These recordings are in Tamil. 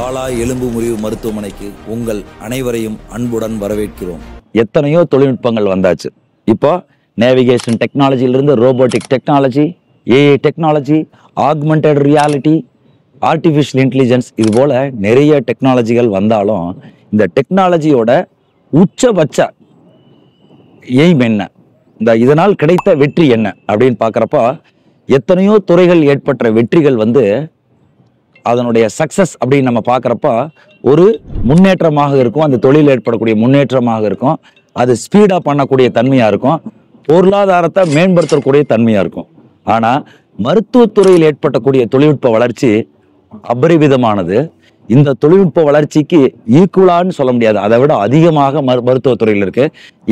பாலா எலும்பு முறிவு மருத்துவமனைக்கு உங்கள் அனைவரையும் அன்புடன் வரவேற்கிறோம். எத்தனையோ தொழில்நுட்பங்கள் வந்தாச்சு. இப்போ நேவிகேஷன் டெக்னாலஜியிலிருந்து robotic technology, AI technology, augmented reality, artificial intelligence, இது போல நிறைய டெக்னாலஜிகள் வந்தாலும் இந்த டெக்னாலஜியோட உச்சபட்ச எய்ம் என்ன, இதனால் கிடைத்த வெற்றி என்ன அப்படின்னு பார்க்குறப்போ எத்தனையோ துறைகள் ஏற்பட்ட வெற்றிகள் அதனுடைய சக்சஸ் அப்படின்னு நம்ம பார்க்குறப்ப ஒரு முன்னேற்றமாக இருக்கும். அந்த தொழில் ஏற்படக்கூடிய முன்னேற்றமாக இருக்கும். அது ஸ்பீடாக பண்ணக்கூடிய தன்மையாக இருக்கும். பொருளாதாரத்தை மேம்படுத்தக்கூடிய தன்மையாக இருக்கும். ஆனால் மருத்துவத்துறையில் ஏற்படக்கூடிய தொழில்நுட்ப வளர்ச்சி அபரிவிதமானது. இந்த தொழில்நுட்ப வளர்ச்சிக்கு ஈக்குவலான்னு சொல்ல முடியாது, அதை விட அதிகமாக மருத்துவத்துறையில் இருக்கு.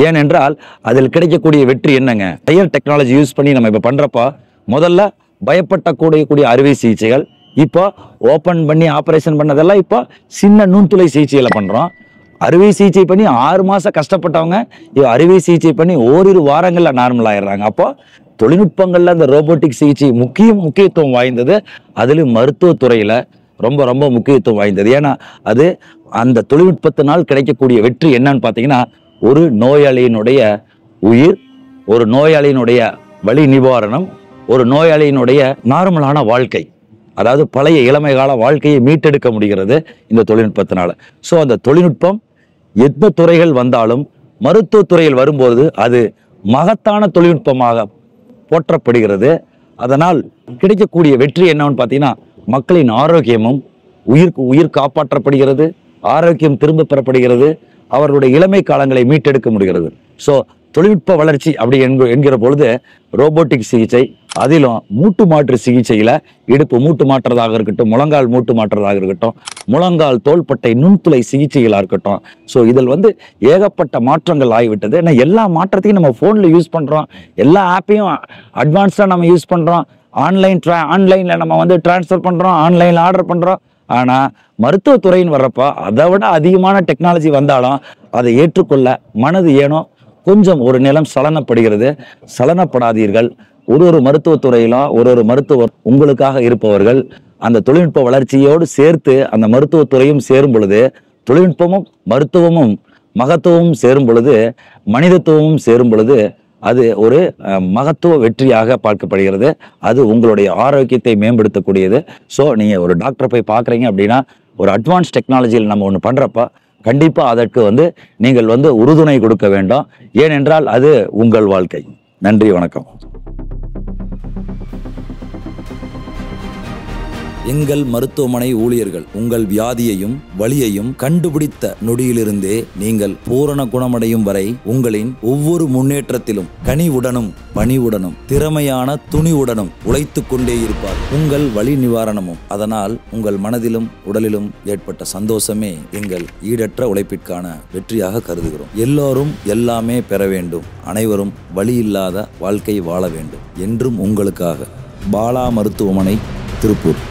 ஏனென்றால் அதில் கிடைக்கக்கூடிய வெற்றி என்னங்க, ஹையர் டெக்னாலஜி யூஸ் பண்ணி நம்ம இப்போ பண்ணுறப்ப முதல்ல பயப்படக்கூடிய அறுவை சிகிச்சைகள் இப்போ ஓப்பன் பண்ணி ஆப்ரேஷன் பண்ணதெல்லாம் இப்போ சின்ன நுண்துளை சிகிச்சைகளை பண்ணுறோம். அறுவை சிகிச்சை பண்ணி 6 மாதம் கஷ்டப்பட்டவங்க அறுவை சிகிச்சை பண்ணி ஓரிரு வாரங்களில் நார்மல் ஆயிடுறாங்க. அப்போ தொழில்நுட்பங்களில் அந்த ரோபோட்டிக் சிகிச்சை முக்கியத்துவம் வாய்ந்தது. அதுலேயும் மருத்துவத்துறையில் ரொம்ப ரொம்ப முக்கியத்துவம் வாய்ந்தது. ஏன்னா அது அந்த தொழில்நுட்பத்தினால் கிடைக்கக்கூடிய வெற்றி என்னன்னு பார்த்தீங்கன்னா, ஒரு நோயாளியினுடைய உயிர், ஒரு நோயாளியினுடைய வலி நிவாரணம், ஒரு நோயாளியினுடைய நார்மலான வாழ்க்கை, அதாவது பழைய இளமை கால வாழ்க்கையை மீட்டெடுக்க முடிகிறது இந்த தொழில்நுட்பத்தினால. ஸோ அந்த தொழில்நுட்பம் எந்த துறைகள் வந்தாலும் மருத்துவத்துறையில் வரும்போது அது மகத்தான தொழில்நுட்பமாக போற்றப்படுகிறது. அதனால் கிடைக்கக்கூடிய வெற்றி என்னன்னு பார்த்தீங்கன்னா, மக்களின் ஆரோக்கியமும் உயிர் காப்பாற்றப்படுகிறது, ஆரோக்கியம் திரும்ப பெறப்படுகிறது, அவர்களுடைய இளமை காலங்களை மீட்டெடுக்க முடிகிறது. ஸோ தொழில்நுட்ப வளர்ச்சி அப்படி என்கிற பொழுது ரோபோட்டிக் சிகிச்சை, அதிலும் மூட்டு மாற்று சிகிச்சையில் இடுப்பு மூட்டு மாற்றுறதாக இருக்கட்டும், முழங்கால் மூட்டு மாற்றுறதாக இருக்கட்டும், முழங்கால் தோள்பட்டை நுண்துளை சிகிச்சைகளாக இருக்கட்டும். ஸோ இதில் ஏகப்பட்ட மாற்றங்கள் ஆகிவிட்டது. ஏன்னா எல்லா மாற்றத்தையும் நம்ம ஃபோனில் யூஸ் பண்ணுறோம், எல்லா ஆப்பையும் அட்வான்ஸாக நம்ம யூஸ் பண்ணுறோம். ஆன்லைனில் நம்ம டிரான்ஸ்ஃபர் பண்ணுறோம், ஆன்லைனில் ஆர்டர் பண்ணுறோம். ஆனால் மருத்துவத்துறைன்னு வர்றப்போ அதை விட அதிகமான டெக்னாலஜி வந்தாலும் அதை ஏற்றுக்கொள்ள மனது ஏனோ கொஞ்சம் ஒரு நிலம் சலனப்படுகிறது. சலனப்படாதீர்கள். ஒரு மருத்துவத்துறையிலும் ஒரு மருத்துவர் உங்களுக்காக இருப்பவர்கள். அந்த தொழில்நுட்ப வளர்ச்சியோடு சேர்த்து அந்த மருத்துவத்துறையும் சேரும் பொழுது, தொழில்நுட்பமும் மருத்துவமும் மகத்துவமும் சேரும் பொழுது, மனிதத்துவமும் சேரும் பொழுது அது ஒரு மகத்துவ வெற்றியாக பார்க்கப்படுகிறது. அது உங்களுடைய ஆரோக்கியத்தை மேம்படுத்தக்கூடியது. ஸோ நீங்கள் ஒரு டாக்டரை போய் பார்க்குறீங்க அப்படின்னா, ஒரு அட்வான்ஸ் டெக்னாலஜியில் நம்ம ஒன்று பண்ணுறப்ப கண்டிப்பாக அதற்கு நீங்கள் உறுதுணை கொடுக்க வேண்டும். ஏனென்றால் அது உங்கள் வாழ்க்கை. நன்றி, வணக்கம். எங்கள் மருத்துவமனை ஊழியர்கள் உங்கள் வியாதியையும் வலியையும் கண்டுபிடித்த நொடியிலிருந்தே நீங்கள் பூரண குணமடையும் வரை உங்களின் ஒவ்வொரு முன்னேற்றத்திலும் கனிவுடனும் பணிவுடனும் திறமையான துணிவுடனும் உழைத்து கொண்டே இருப்பார். உங்கள் வலி நிவாரணமும் அதனால் உங்கள் மனதிலும் உடலிலும் ஏற்பட்ட சந்தோஷமே எங்கள் ஈடற்ற உழைப்பிற்கான வெற்றியாக கருதுகிறோம். எல்லோரும் எல்லாமே பெற வேண்டும், அனைவரும் வலி இல்லாத வாழ்க்கை வாழ வேண்டும் என்றும் உங்களுக்காக பாலா மருத்துவமனை, திருப்பூர்.